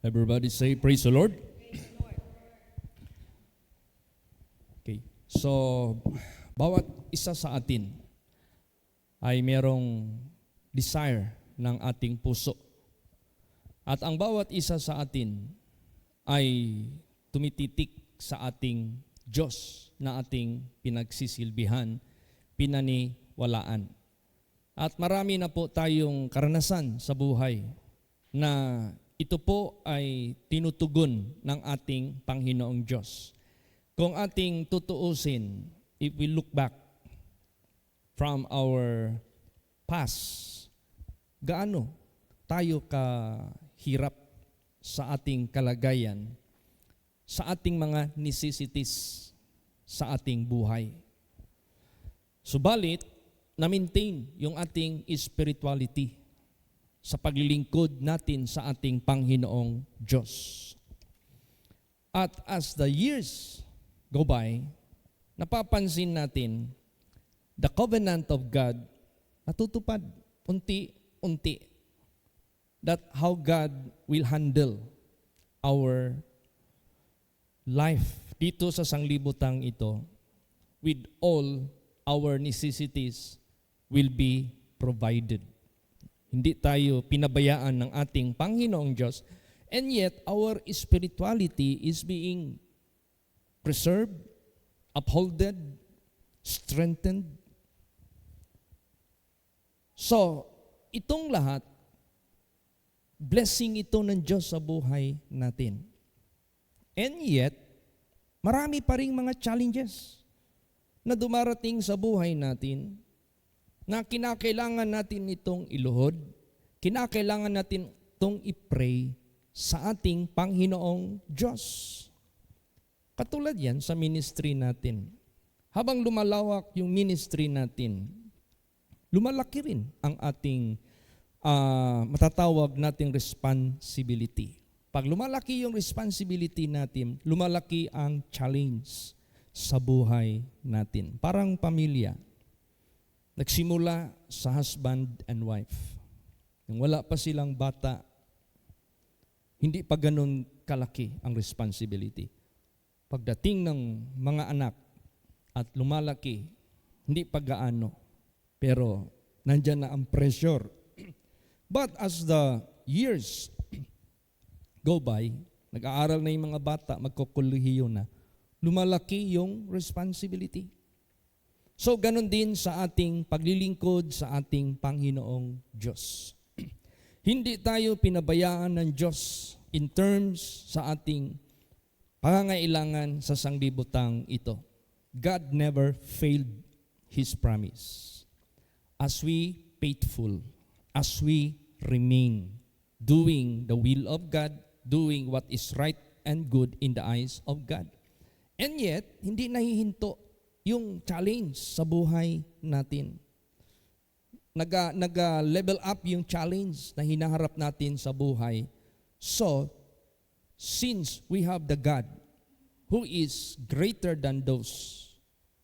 Everybody say, praise the Lord. Okay. So, bawat isa sa atin ay merong desire ng ating puso. At ang bawat isa sa atin ay tumititik sa ating Diyos na ating pinagsisilbihan, pinaniwalaan. At marami na po tayong karanasan sa buhay na ito po ay tinutugon ng ating Panginoong Diyos. Kung ating tutuusin, if we look back from our past, gaano tayo kahirap sa ating kalagayan, sa ating mga necessities sa ating buhay. Subalit, na-maintain yung ating spirituality sa paglilingkod natin sa ating Panginoong Diyos. At as the years go by, napapansin natin the covenant of God natutupad unti-unti. That how God will handle our life dito sa sanglibutang ito with all our necessities will be provided. Hindi tayo pinabayaan ng ating Panginoong Diyos, and yet our spirituality is being preserved, upholded, strengthened. So, itong lahat, blessing ito ng Diyos sa buhay natin. And yet, marami pa ring mga challenges na dumarating sa buhay natin na kinakailangan natin itong iluhod, kinakailangan natin itong i-pray sa ating Panginoong Diyos. Katulad yan sa ministry natin. Habang lumalawak yung ministry natin, lumalaki rin ang ating matatawag nating responsibility. Pag lumalaki yung responsibility natin, lumalaki ang challenge sa buhay natin. Parang pamilya. Nagsimula sa husband and wife. Nung wala pa silang bata, hindi pa ganun kalaki ang responsibility. Pagdating ng mga anak at lumalaki, hindi pa gaano. Pero nandyan na ang pressure. But as the years go by, nag-aaral na yung mga bata, magkukulihiyo na, lumalaki yung responsibility. So, ganun din sa ating paglilingkod sa ating Panginoong Diyos. Hindi tayo pinabayaan ng Diyos in terms sa ating pangangailangan sa sanglibutang ito. God never failed His promise. As we faithful, as we remain doing the will of God, doing what is right and good in the eyes of God. And yet, hindi nahihinto yung challenge sa buhay natin. Nag-level up yung challenge na hinaharap natin sa buhay. So, since we have the God who is greater than those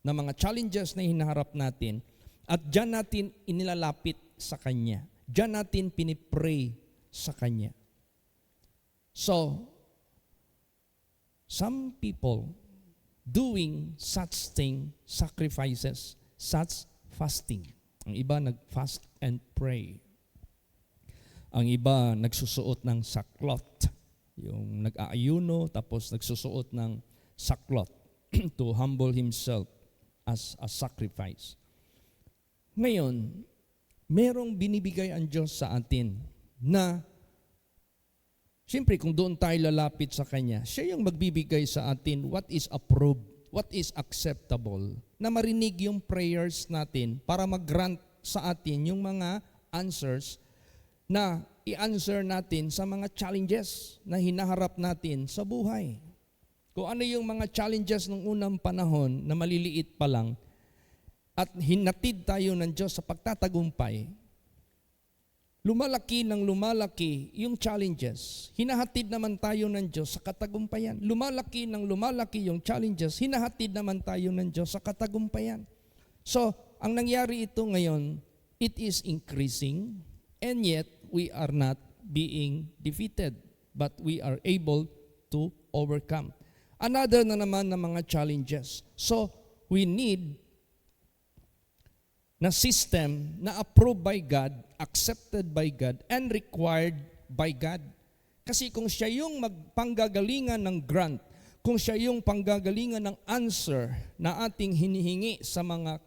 na mga challenges na hinaharap natin, at dyan natin inilalapit sa Kanya. Dyan natin pinipray sa Kanya. So, some people doing such thing, sacrifices, such fasting. Ang iba nag-fast and pray. Ang iba nagsusuot ng saklot. Yung nag-aayuno tapos nagsusuot ng saklot to humble himself as a sacrifice. Ngayon, merong binibigay ang Diyos sa atin na siyempre, kung doon tayo lalapit sa Kanya, siya yung magbibigay sa atin what is approved, what is acceptable, na marinig yung prayers natin para mag-grant sa atin yung mga answers na i-answer natin sa mga challenges na hinaharap natin sa buhay. Kung ano yung mga challenges ng unang panahon na maliliit pa lang at hinatid tayo ng Diyos sa pagtatagumpay, lumalaki ng lumalaki yung challenges. Hinahatid naman tayo ng Diyos sa katagumpayan. Lumalaki ng lumalaki yung challenges. Hinahatid naman tayo ng Diyos sa katagumpayan. So, ang nangyari ito ngayon, it is increasing and yet we are not being defeated. but we are able to overcome. Another na naman na mga challenges. So, we need na system na approved by God, accepted by God, and required by God. Kasi kung siya yung magpanggagalingan ng grant, kung siya yung panggagalingan ng answer na ating hinihingi sa mga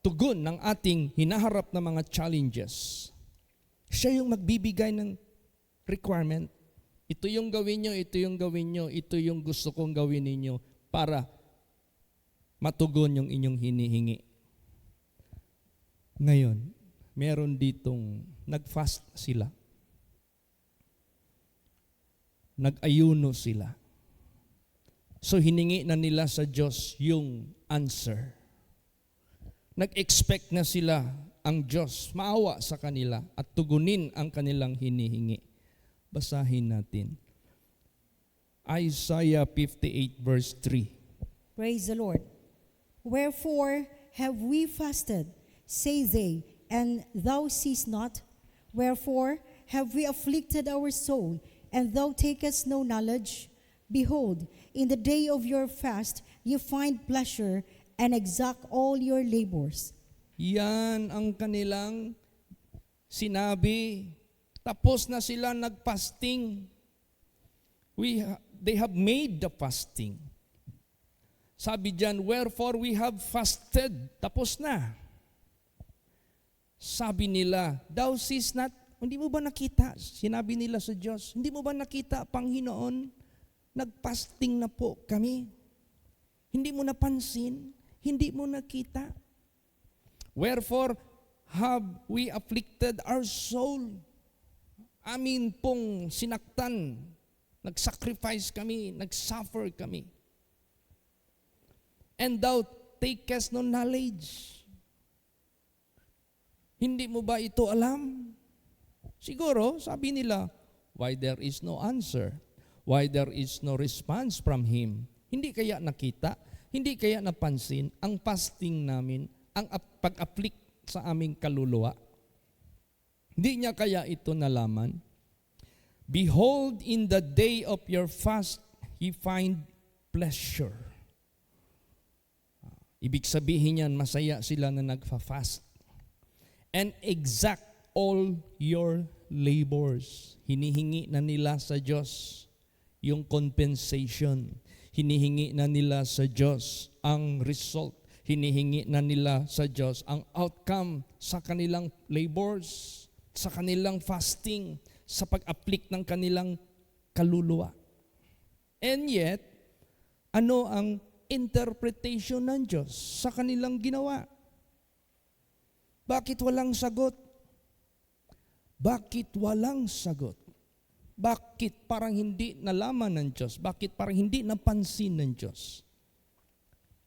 tugon ng ating hinaharap na mga challenges, siya yung magbibigay ng requirement. Ito yung gawin nyo, ito yung gawin nyo, ito yung gusto kong gawin ninyo para matugon yung inyong hinihingi. Ngayon, meron ditong nag-fast sila. Nag-ayuno sila. So hiningi na nila sa Diyos yung answer. Nag-expect na sila ang Diyos maawa sa kanila at tugunin ang kanilang hinihingi. Basahin natin. Isaiah 58 verse 3. Praise the Lord. Wherefore have we fasted, say they, and thou seest not? Wherefore have we afflicted our soul, and thou takest no knowledge? Behold, in the day of your fast ye find pleasure, and exact all your labors. Yan ang kanilang sinabi. Tapos na sila nag-fasting. They have made the fasting. Sabi diyan, wherefore we have fasted. Tapos na. Sabi nila, thou seest not, hindi mo ba nakita? Sinabi nila sa Diyos, hindi mo ba nakita, Panginoon, nag-fasting na po kami. Hindi mo napansin, hindi mo nakita. Wherefore have we afflicted our soul. Amin pong sinaktan, nag-sacrifice kami, nag-suffer kami. And thou takest no knowledge. Hindi mo ba ito alam? Siguro, sabi nila, why there is no answer? Why there is no response from Him? Hindi kaya nakita? Hindi kaya napansin ang fasting namin, ang pag-afflict sa aming kaluluwa? Hindi niya kaya ito nalaman? Behold, in the day of your fast, ye find pleasure. Ibig sabihin yan, masaya sila na nagfa-fast. And exact all your labors. Hinihingi na nila sa Diyos yung compensation. Hinihingi na nila sa Diyos ang result. Hinihingi na nila sa Diyos ang outcome sa kanilang labors, sa kanilang fasting, sa pag-afflict ng kanilang kaluluwa. And yet, ano ang interpretation ng Diyos sa kanilang ginawa? Bakit walang sagot? Bakit walang sagot? Bakit parang hindi nalaman ng Diyos? Bakit parang hindi napansin ng Diyos?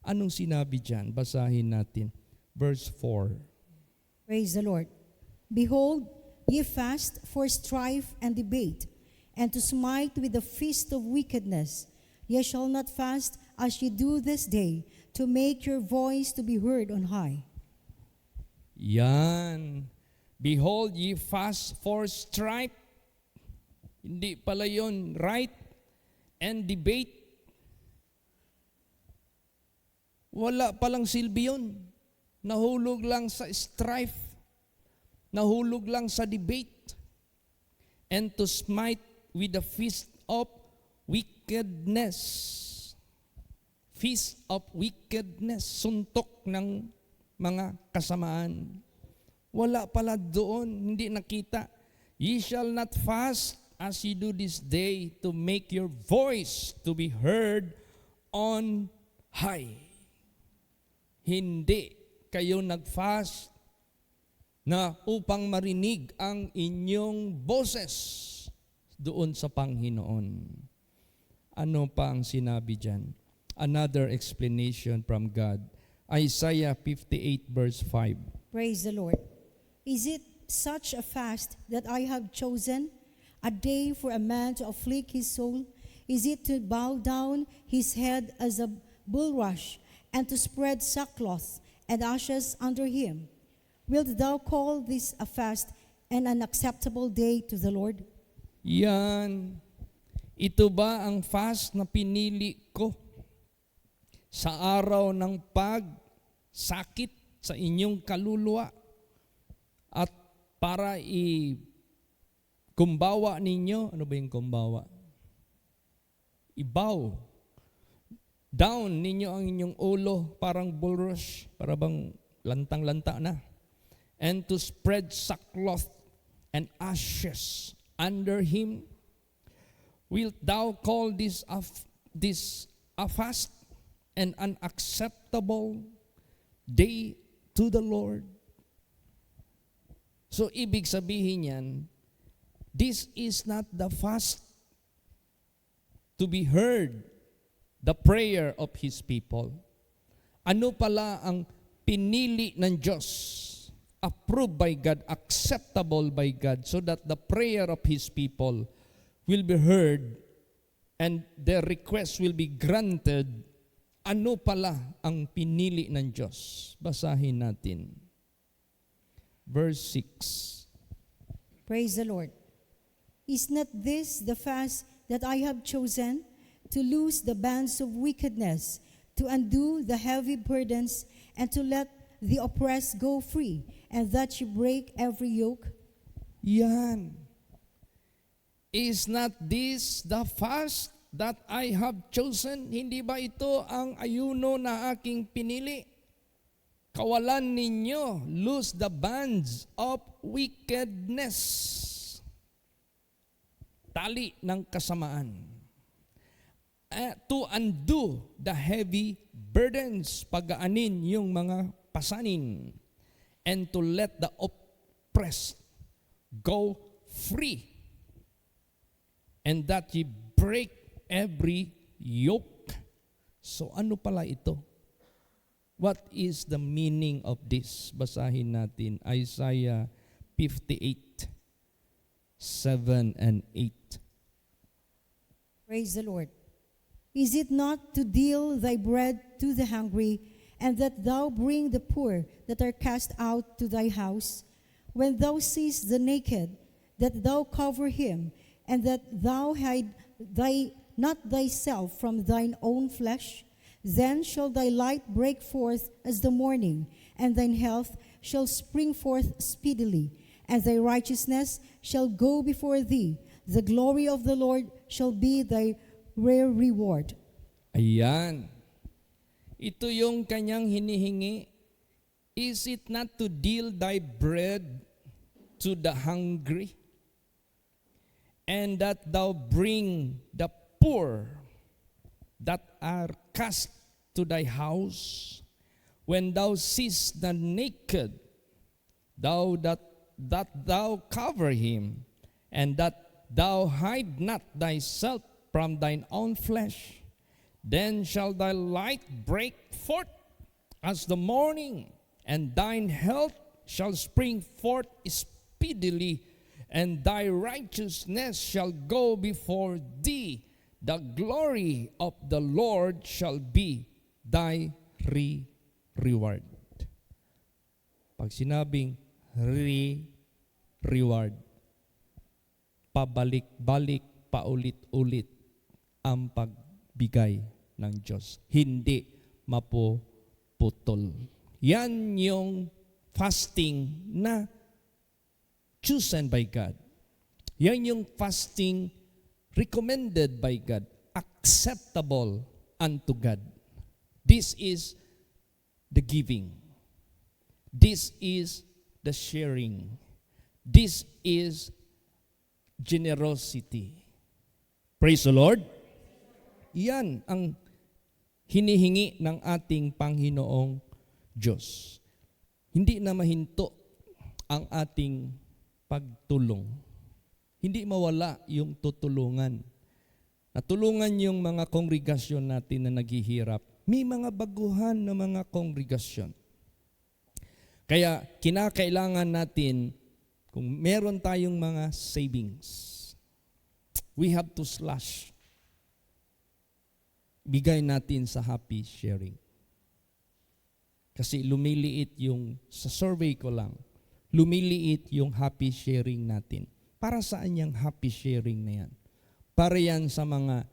Anong sinabi diyan? Basahin natin. Verse 4. Praise the Lord. Behold, ye fast for strife and debate, and to smite with the fist of wickedness. Ye shall not fast as ye do this day, to make your voice to be heard on high. Yan. Behold, ye fast for strife. Hindi pala yun, right? And debate. Wala palang silbi yun. Nahulog lang sa strife. Nahulog lang sa debate. And to smite with the fist of wickedness. Fist of wickedness. Suntok ng mga kasamaan. Wala pala doon, hindi nakita. Ye shall not fast as ye do this day to make your voice to be heard on high. Hindi kayo nag-fast na upang marinig ang inyong boses doon sa Panginoon. Ano pa ang sinabi diyan? Another explanation from God. Isaiah 58 verse 5. Praise the Lord. Is it such a fast that I have chosen, a day for a man to afflict his soul? Is it to bow down his head as a bulrush, and to spread sackcloth and ashes under him? Wilt thou call this a fast and an acceptable day to the Lord? Yan. Ito ba ang fast na pinili ko sa araw ng pagsakit sa inyong kaluluwa at para kumbawa ninyo? Ano ba yung kumbawa? Ibaw. Down ninyo ang inyong ulo, parang bulrush, para bang lantang-lanta na. And to spread sackcloth and ashes under him. Wilt thou call this a fast and an acceptable day to the Lord? So ibig sabihin yan, this is not the fast to be heard, the prayer of His people. Ano pala ang pinili ng Diyos? Approved by God, acceptable by God, so that the prayer of His people will be heard and their request will be granted. Ano pala ang pinili ng Diyos? Basahin natin. Verse 6. Praise the Lord. Is not this the fast that I have chosen, to loose the bands of wickedness, to undo the heavy burdens, and to let the oppressed go free, and that you break every yoke? Yan. Is not this the fast that I have chosen? Hindi ba ito ang ayuno na aking pinili? Kawalan ninyo, loose the bands of wickedness. Tali ng kasamaan. To undo the heavy burdens, pagaanin yung mga pasanin, and to let the oppressed go free, and that ye break every yoke. So ano pala ito? What is the meaning of this? Basahin natin Isaiah 58, 7 and 8. Praise the Lord. Is it not to deal thy bread to the hungry, and that thou bring the poor that are cast out to thy house? When thou seest the naked, that thou cover him, and that thou hide not thyself from thine own flesh? Then shall thy light break forth as the morning, and thine health shall spring forth speedily, and thy righteousness shall go before thee. The glory of the Lord shall be thy rare reward. Ayan. Ito yung kanyang hinihingi. Is it not to deal thy bread to the hungry, and that thou bring the poor that are cast to thy house? When thou seest the naked, that thou cover him, and that thou hide not thyself from thine own flesh. Then shall thy light break forth as the morning, and thine health shall spring forth speedily, and thy righteousness shall go before thee. The glory of the Lord shall be thy reward. Pag sinabing reward, pabalik-balik, paulit-ulit ang pagbigay ng Diyos. Hindi mapuputol. Yan yung fasting na chosen by God. Yan yung fasting recommended by God, acceptable unto God. This is the giving. This is the sharing. This is generosity. Praise the Lord. Yan ang hinihingi ng ating Panginoong Diyos. Hindi na mahinto ang ating pagtulong. Hindi mawala yung tutulungan. Natulungan yung mga kongregasyon natin na naghihirap. May mga baguhan na mga kongregasyon. Kaya kinakailangan natin, kung meron tayong mga savings, we have to slash. Bigay natin sa happy sharing. Kasi lumiliit yung, sa survey ko lang, lumiliit yung happy sharing natin. Para saan yung happy sharing na yan? Para yan sa mga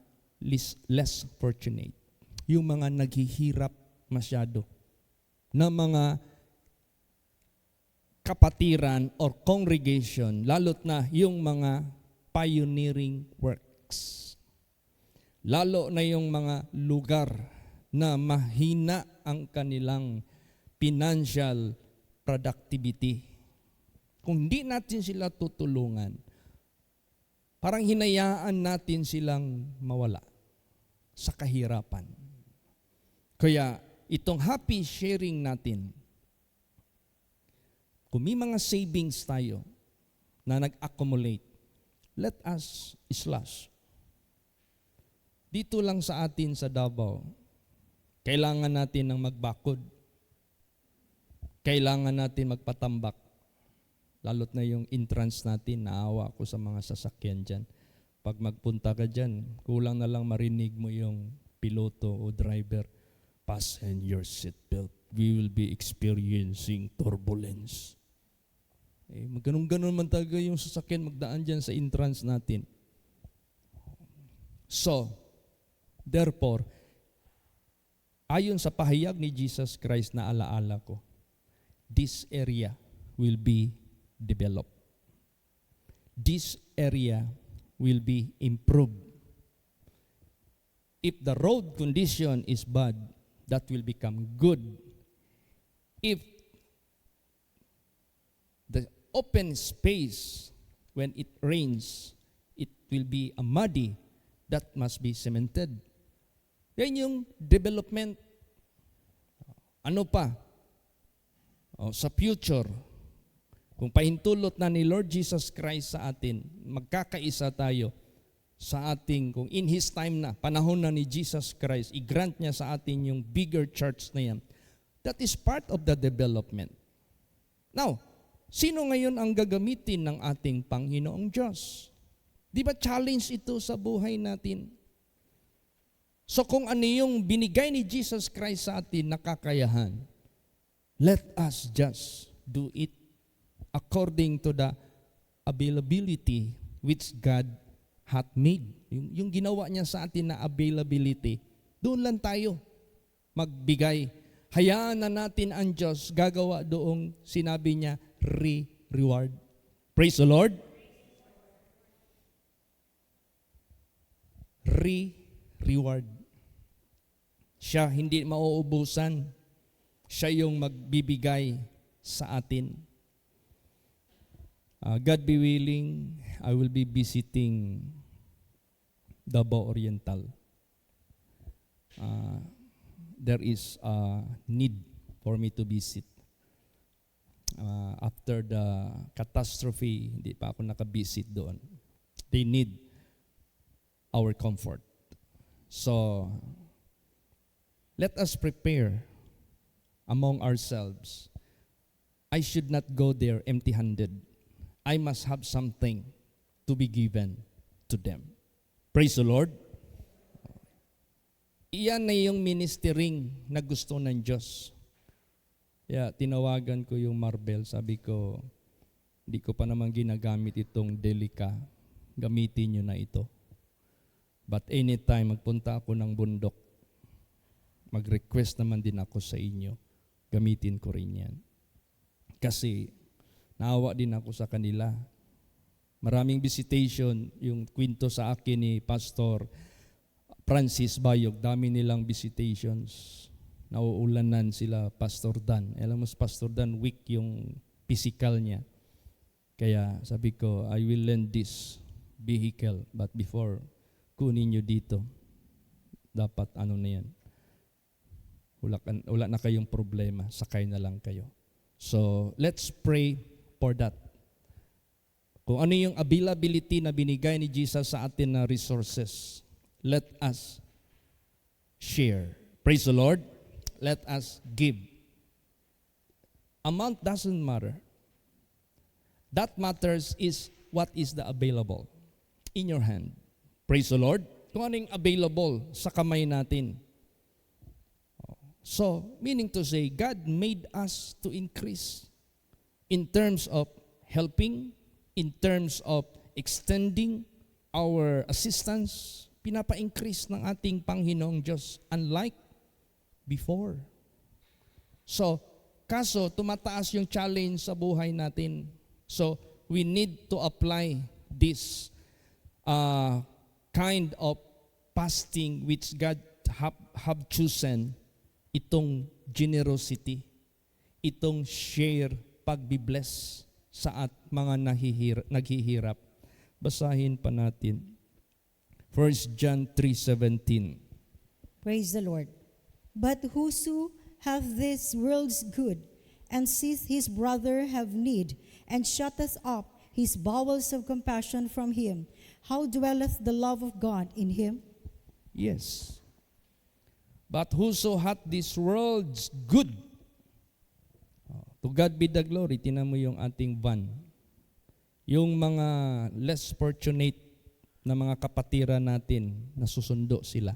less fortunate. Yung mga naghihirap masyado. Na mga kapatiran or congregation, lalo't na yung mga pioneering works. Lalo na yung mga lugar na mahina ang kanilang financial productivity. Kung di natin sila tutulungan, parang hinayaan natin silang mawala sa kahirapan. Kaya itong happy sharing natin, kung may mga savings tayo na nag-accumulate, let us slash. Dito lang sa atin sa Davao, kailangan natin ng magbakod. Kailangan natin magpatambak. Lalo't na yung entrance natin, naawa ko sa mga sasakyan dyan. Pag magpunta ka dyan, kulang na lang marinig mo yung piloto o driver, fasten your seatbelt. We will be experiencing turbulence. Ganun-ganun man talaga yung sasakyan magdaan dyan sa entrance natin. So, therefore, ayon sa pahayag ni Jesus Christ na alaala ko, this area will be developed. This area will be improved. If the road condition is bad, that will become good. If the open space, when it rains, it will be a muddy, that must be cemented. Yan yung development. Ano pa? Sa future, kung pahintulot na ni Lord Jesus Christ sa atin, magkakaisa tayo sa ating, kung in His time na, panahon na ni Jesus Christ, i-grant niya sa atin yung bigger church na yan. That is part of the development. Now, sino ngayon ang gagamitin ng ating Panginoong Diyos? Di ba challenge ito sa buhay natin? So kung ano yung binigay ni Jesus Christ sa atin na kakayahan, let us just do it according to the availability which God hath made. Yung ginawa niya sa atin na availability, doon lang tayo magbigay. Hayaan na natin ang Diyos gagawa doong sinabi niya, reward. Praise the Lord. Reward. Siya hindi mauubusan. Siya yung magbibigay sa atin. God be willing, I will be visiting Davao Oriental. There is a need for me to visit. After the catastrophe, hindi pa ako nakabisit doon. They need our comfort. So, let us prepare among ourselves. I should not go there empty-handed. I must have something to be given to them. Praise the Lord. Iyan na yung ministering na gusto ng Diyos. Kaya tinawagan ko yung Marbel. Sabi ko, hindi ko pa naman ginagamit itong Delica. Gamitin nyo na ito. But anytime magpunta ako ng bundok, mag-request naman din ako sa inyo. Gamitin ko rin yan. Kasi naawa din ako sa kanila. Maraming visitation, yung kwento sa akin ni Pastor Francis Bayog, dami nilang visitations. Nauulanan sila, Pastor Dan. Alam mo, Pastor Dan, weak yung physical niya. Kaya sabi ko, I will lend this vehicle, but before kunin nyo dito, dapat ano na yan. Wala na kayong problema, sakay na lang kayo. So, let's pray for that. Kung ano yung availability na binigay ni Jesus sa atin na resources, let us share. Praise the Lord. Let us give. Amount doesn't matter. That matters is what is the available in your hand. Praise the Lord. Kung ano yung available sa kamay natin. So, meaning to say, God made us to increase in terms of helping, in terms of extending, our assistance, pinapa-increase ng ating Panginoong Diyos unlike before. So, kaso tumataas yung challenge sa buhay natin. So, we need to apply this kind of fasting which God have chosen, itong generosity, itong share, pagbibless sa mga naghihirap. Basahin pa natin. 1 John 3:17. Praise the Lord. But whoso hath this world's good, and seeth his brother have need, and shutteth up his bowels of compassion from him, how dwelleth the love of God in him? Yes. But whoso hath this world's good, to God be the glory. Tinan mo yung ating van. Yung mga less fortunate na mga kapatiran natin, nasusundo sila.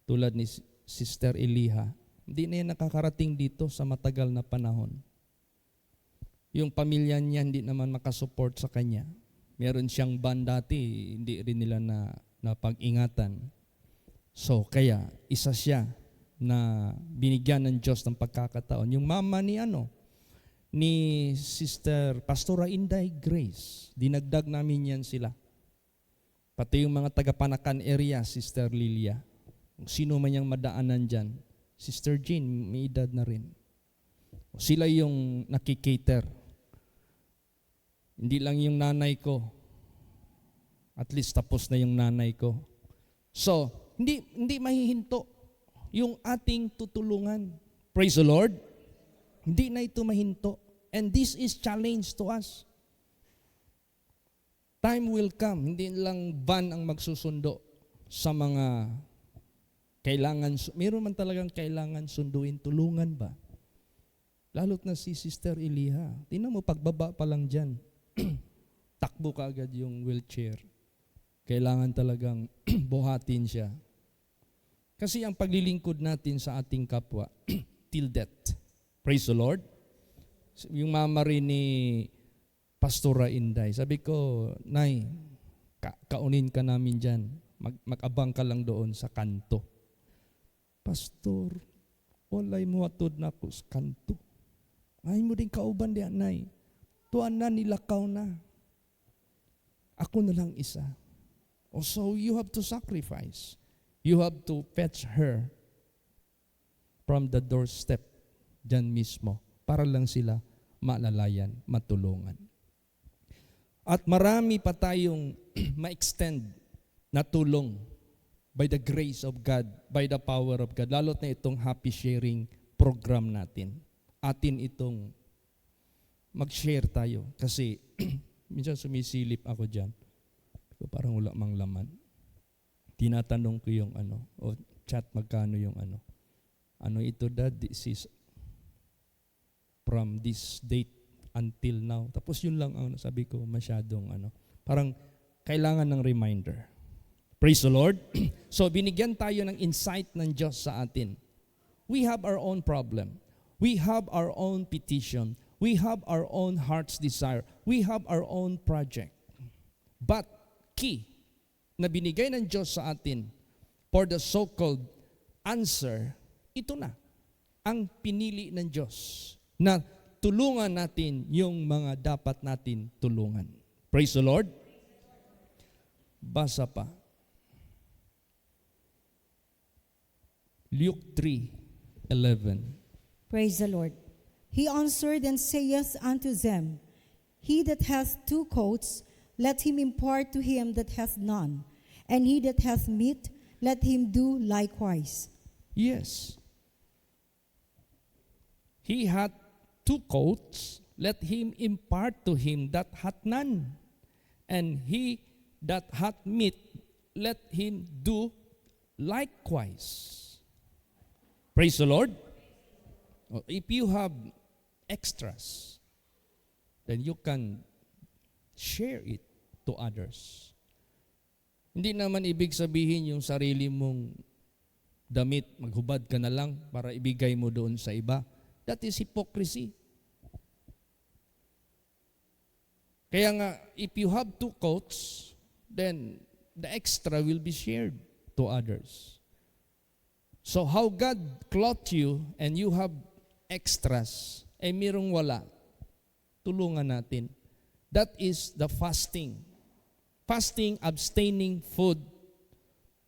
Tulad ni Sister Eliha, hindi na yan nakakarating dito sa matagal na panahon. Yung pamilya niya hindi naman makasupport sa kanya. Meron siyang van dati, hindi rin nila na pag-ingatan. So, kaya isa siya na binigyan ng Diyos ng pagkakataon. Yung mama ni Sister Pastora Inday Grace, dinagdag namin yan sila. Pati yung mga taga-Panakan area, Sister Lilia. Kung sino man yung madaanan dyan, Sister Jean, may edad na rin. Sila yung nakikater. Hindi lang yung nanay ko. At least tapos na yung nanay ko. So, hindi mahihinto yung ating tutulungan. Praise the Lord. Hindi na ito mahinto. And this is challenge to us. Time will come, hindi lang van ang magsusundo sa mga kailangan. Meron man talagang kailangan sunduin, tulungan ba? Lalo't na si Sister Eliha. Tingnan mo, pagbaba pa lang dyan, takbo ka agad yung wheelchair. Kailangan talagang buhatin siya. Kasi ang paglilingkod natin sa ating kapwa, till death. Praise the Lord. Yung mama rin ni Pastora Inday, sabi ko, Nay, kaunin ka namin dyan. Mag-abang ka lang doon sa kanto. Pastor, walay mo atod na ako sa kanto. Ay mo din kauban diyan, Nay. Tuan na, nilakaw na. Ako na lang isa. Oh, so you have to sacrifice. You have to fetch her from the doorstep dyan mismo para lang sila maalalayan, matulungan. At marami pa tayong ma-extend na tulong by the grace of God, by the power of God, lalo't na itong happy sharing program natin. Atin itong mag-share tayo kasi minsan sumisilip ako dyan. Parang wala mang laman. Tinatanong ko yung chat magkano yung ano ito dad, this is from this date until now. Tapos yun lang ang sabi ko, masyadong parang kailangan ng reminder. Praise the Lord. So binigyan tayo ng insight ng Diyos sa atin. We have our own problem. We have our own petition. We have our own heart's desire. We have our own project. But key na binigay ng Diyos sa atin for the so-called answer, ito na, ang pinili ng Diyos na tulungan natin yung mga dapat natin tulungan. Praise the Lord. Basa pa. Luke 3:11. Praise the Lord. He answered and saith unto them, He that hath 2 coats, let him impart to him that hath none, and he that hath meat, let him do likewise. Yes. He hath 2 coats, let him impart to him that hath none, and he that hath meat, let him do likewise. Praise the Lord. If you have extras, then you can share it to others. Hindi naman ibig sabihin yung sarili mong damit, maghubad ka na lang para ibigay mo doon sa iba. That is hypocrisy. Kaya nga, if you have 2 coats, then the extra will be shared to others. So how God clothed you and you have extras, mirong wala, tulungan natin. That is the fasting. Fasting, abstaining food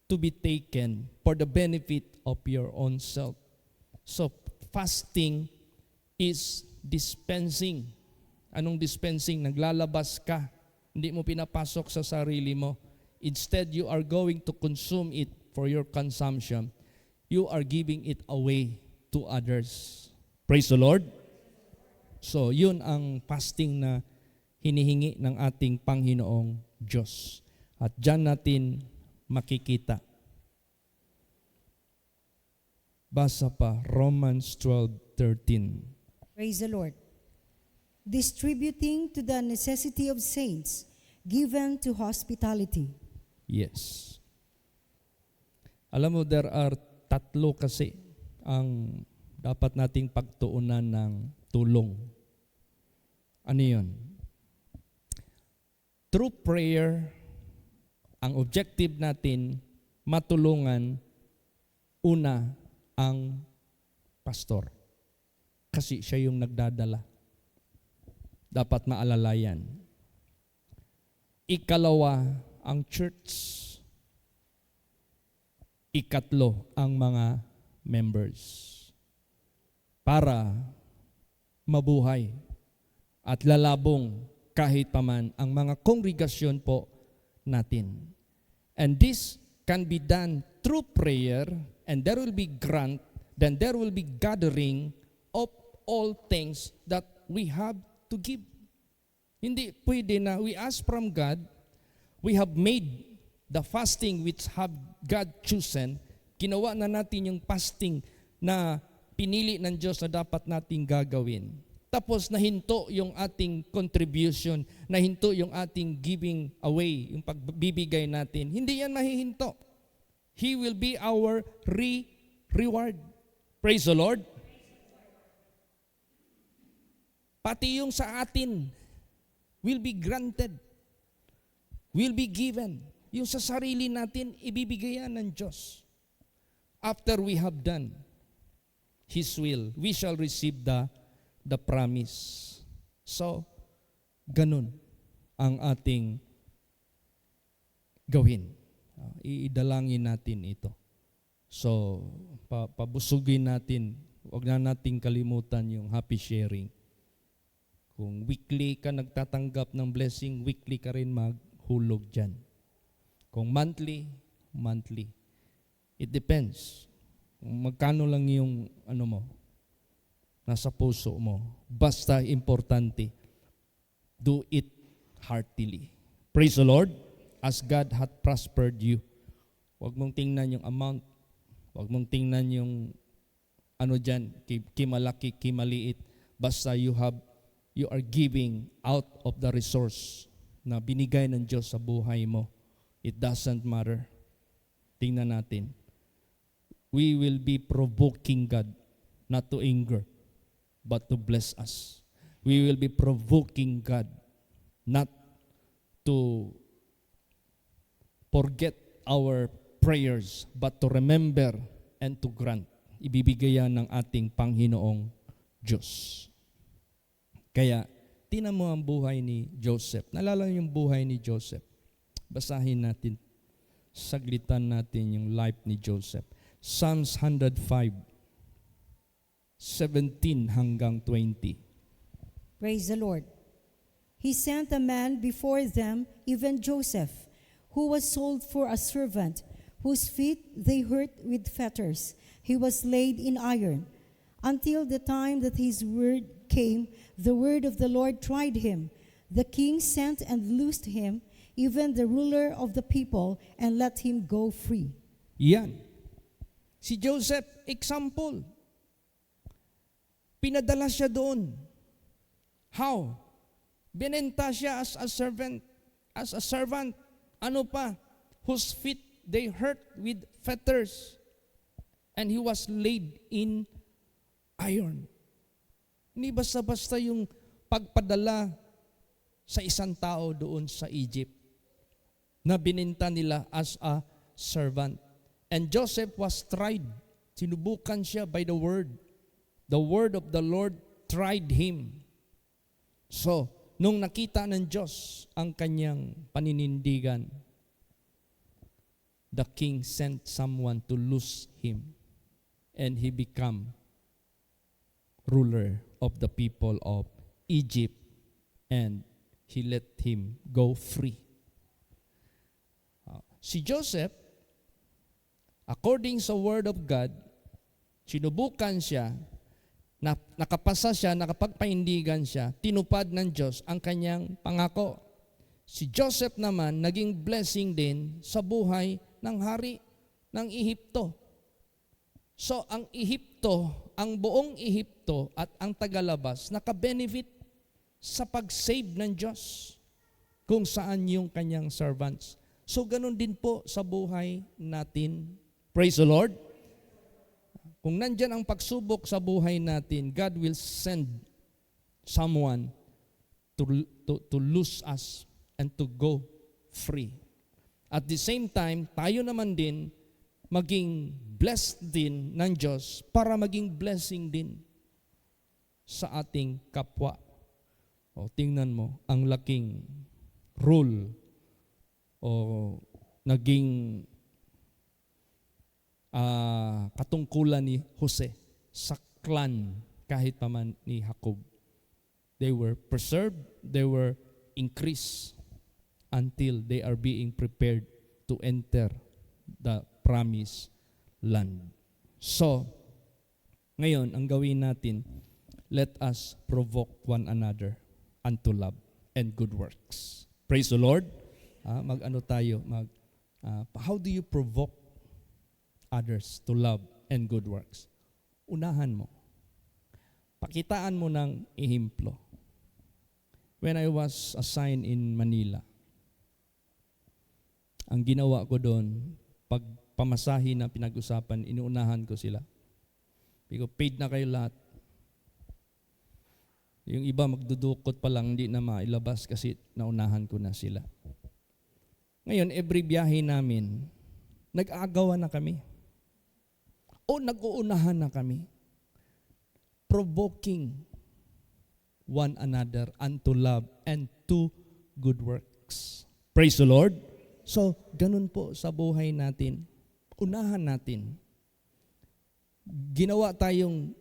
to be taken for the benefit of your own self. So fasting is dispensing. Anong dispensing? Naglalabas ka. Hindi mo pinapasok sa sarili mo. Instead, you are going to consume it for your consumption. You are giving it away to others. Praise the Lord. So, yun ang fasting na hinihingi ng ating Panginoong Diyos. At dyan natin makikita. Basa pa, Romans 12:13. Praise the Lord. Distributing to the necessity of saints, given to hospitality. Yes. Alam mo, there are tatlo kasi ang dapat nating pagtuunan ng tulong. Ano yun? Through prayer, ang objective natin, matulungan una ang pastor. Kasi siya yung nagdadala. Dapat maalalayan. Ikalawa, ang church. Ikatlo, ang mga members. Para mabuhay at lalabong kahit paman ang mga kongregasyon po natin. And this can be done through prayer, and there will be grant, then there will be gathering of all things that we have to give. Hindi pwede na we ask from God, we have made the fasting which have God chosen, ginawa na natin yung fasting na pinili ng Diyos na dapat nating gagawin. Tapos nahinto yung ating contribution, nahinto yung ating giving away, yung pagbibigay natin. Hindi yan mahihinto. He will be our reward. Praise the Lord. Pati yung sa atin will be granted, will be given. Yung sa sarili natin, ibibigay yan ng Diyos. After we have done His will, we shall receive the promise. So, ganun ang ating gawin. Iidalangin natin ito. So, pabusugin natin, huwag na nating kalimutan yung happy sharing. Kung weekly ka nagtatanggap ng blessing, weekly ka rin maghulog dyan. Kung monthly, monthly. It depends. Kung magkano lang yung nasa puso mo. Basta importante, do it heartily. Praise the Lord. As God hath prospered you. Huwag mong tingnan yung amount. Huwag mong tingnan yung dyan, kimalaki, kimaliit. Basta you are giving out of the resource na binigay ng Diyos sa buhay mo. It doesn't matter. Tingnan natin. We will be provoking God not to anger, but to bless us. We will be provoking God not to forget our prayers, but to remember and to grant. Ibibigay yan ng ating Panginoong Diyos. Kaya, tingnan mo ang buhay ni Joseph. Naalala niyo yung buhay ni Joseph. Basahin natin, saglitan natin yung life ni Joseph. Psalms 105, 17 hanggang 20. Praise the Lord. He sent a man before them, even Joseph, who was sold for a servant, whose feet they hurt with fetters. He was laid in iron, until the time that his word came. The word of the Lord tried him. The king sent and loosed him, even the ruler of the people, and let him go free. Yan. Si Joseph, example. Pinadala siya doon. How? Binenta siya as a servant. Ano pa? Whose feet they hurt with fetters. And he was laid in iron. Hindi basta-basta yung pagpadala sa isang tao doon sa Egypt. na bininta nila as a servant. And Joseph was tried. Sinubukan siya by the word. The word of the Lord tried him. So, nung nakita ng Diyos ang kanyang paninindigan, the king sent someone to loose him, and he became ruler of the people of Egypt, and he let him go free. Si Joseph, according sa word of God, sinubukan siya, nakapasa siya, nakapagpaindigan siya, tinupad ng Diyos ang kanyang pangako. Si Joseph naman, naging blessing din sa buhay ng hari ng Ehipto. So, ang Ehipto, ang buong Ehipto at ang tagalabas, nakabenefit sa pag-save ng Diyos kung saan yung kanyang servants. So, ganun din po sa buhay natin. Praise the Lord. Kung nandyan ang pagsubok sa buhay natin, God will send someone to lose us and to go free. At the same time, tayo naman din maging blessed din ng Diyos para maging blessing din sa ating kapwa. O tingnan mo, ang laking rule o naging katungkulan ni Jose sa clan kahit pa man ni Jacob. They were preserved, they were increased until they are being prepared to enter the promised land. So, ngayon, ang gawin natin, let us provoke one another unto love and good works. Praise the Lord. How do you provoke others to love and good works? Unahan mo. Pakitaan mo ng ehemplo. When I was assigned in Manila, ang ginawa ko doon, pag pamasahe na pinag-usapan, inuunahan ko sila. Because paid na kayo lahat. Yung iba magdudukot pa lang, hindi na mailabas kasi naunahan ko na sila. Ngayon, every biyahe namin, nag-aagawan na kami. O nag-uunahan na kami. Provoking one another unto love and to good works. Praise the Lord. So, ganun po sa buhay natin. Unahan natin.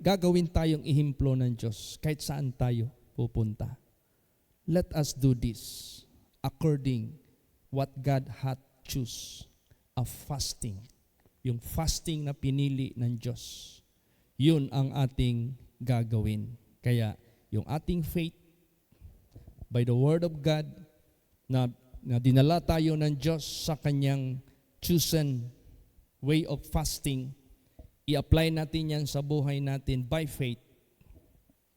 Gagawin tayong ehemplo ng Diyos kahit saan tayo pupunta. Let us do this according what God hath choose, a fasting. Yung fasting na pinili ng Diyos. Yun ang ating gagawin. Kaya yung ating faith by the word of God na dinala tayo ng Diyos sa kanyang chosen way of fasting, i-apply natin yan sa buhay natin by faith,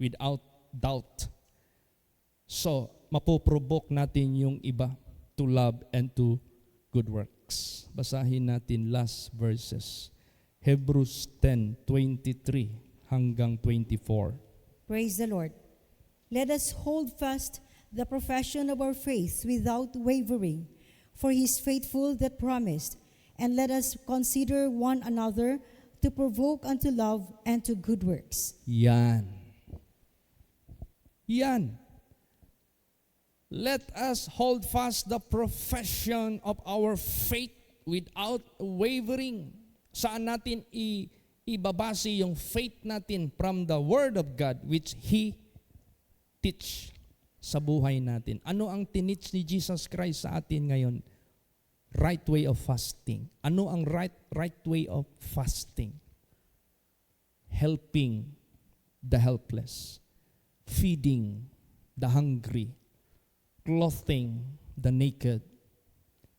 without doubt. So, mapoprovoke natin yung iba to love and to good works. Basahin natin last verses. Hebrews 10:23 hanggang 24. Praise the Lord. Let us hold fast the profession of our faith without wavering, for He is faithful that promised. And let us consider one another to provoke unto love and to good works. Yan. Let us hold fast the profession of our faith without wavering. Saan natin ibabase yung faith natin? From the Word of God which He teach sa buhay natin. Ano ang tinitch ni Jesus Christ sa atin ngayon? Right way of fasting. Ano ang right way of fasting? Helping the helpless, feeding the hungry, clothing the naked,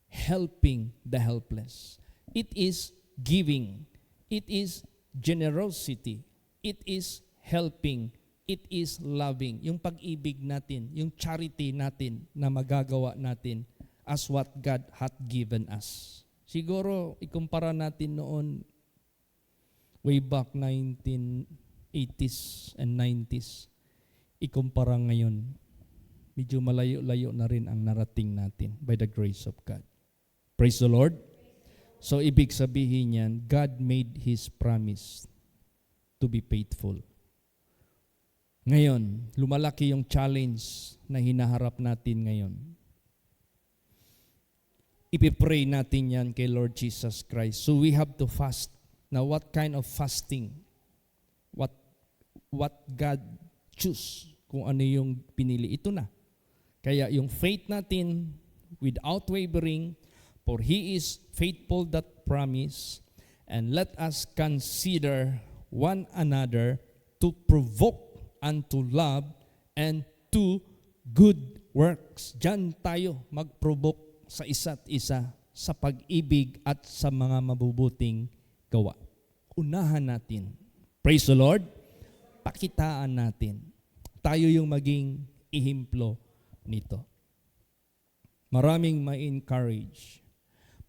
helping the helpless. It is giving. It is generosity. It is helping. It is loving. Yung pag-ibig natin, yung charity natin na magagawa natin as what God hath given us. Siguro, ikumpara natin noon, way back 1980s and 90s, ikumpara ngayon, medyo malayo-layo na rin ang narating natin by the grace of God. Praise the Lord. So ibig sabihin yan, God made His promise to be faithful. Ngayon, lumalaki yung challenge na hinaharap natin ngayon. Ipipray natin yan kay Lord Jesus Christ. So we have to fast. Now what kind of fasting? What God choose? Kung ano yung pinili, ito na. Kaya yung faith natin, without wavering, for He is faithful that promise, and let us consider one another to provoke unto love and to good works. Diyan tayo mag-provoke sa isa't isa sa pag-ibig at sa mga mabubuting gawa. Unahan natin. Praise the Lord. Pakitaan natin. Tayo yung maging ihimplo nito. Maraming ma-encourage.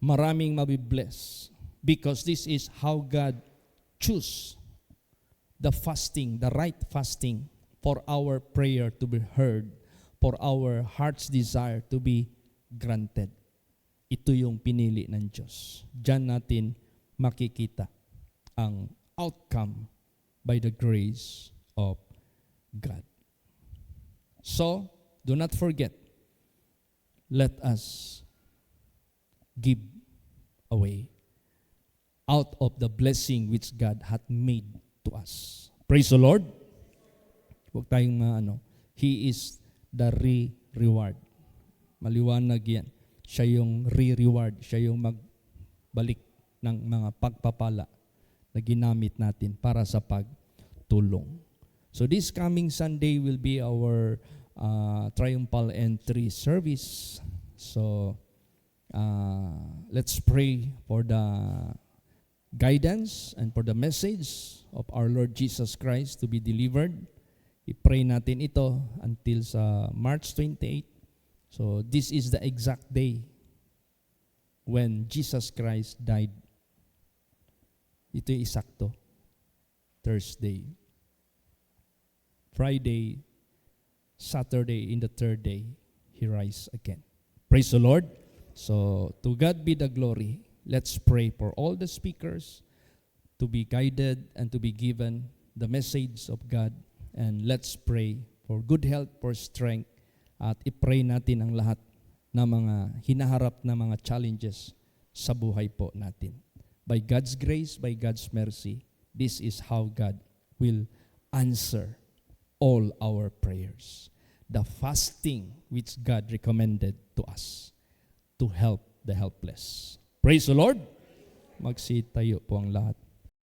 Maraming mabibless. Because this is how God choose the fasting, the right fasting for our prayer to be heard, for our heart's desire to be granted. Ito yung pinili ng Diyos. Diyan natin makikita ang outcome by the grace of God. So, do not forget, let us give away out of the blessing which God hath made to us. Praise the Lord. Huwag tayong He is the reward. Maliwanag yan. Siya yung reward. Siya yung magbalik ng mga pagpapala na ginamit natin para sa pagtulong. So this coming Sunday will be our triumphal entry service. So let's pray for the guidance and for the message of our Lord Jesus Christ to be delivered. I-pray natin ito until sa March 28. So this is the exact day when Jesus Christ died. Ito'y isakto. Thursday, Friday, Saturday, in the third day, He rise again. Praise the Lord. So to God be the glory. Let's pray for all the speakers to be guided and to be given the message of God. And let's pray for good health, for strength. At i-pray natin ang lahat na mga hinaharap na mga challenges sa buhay po natin. By God's grace, by God's mercy, this is how God will answer all our prayers. The fasting which God recommended to us to help the helpless. Praise the Lord. Magsitayo po ang lahat.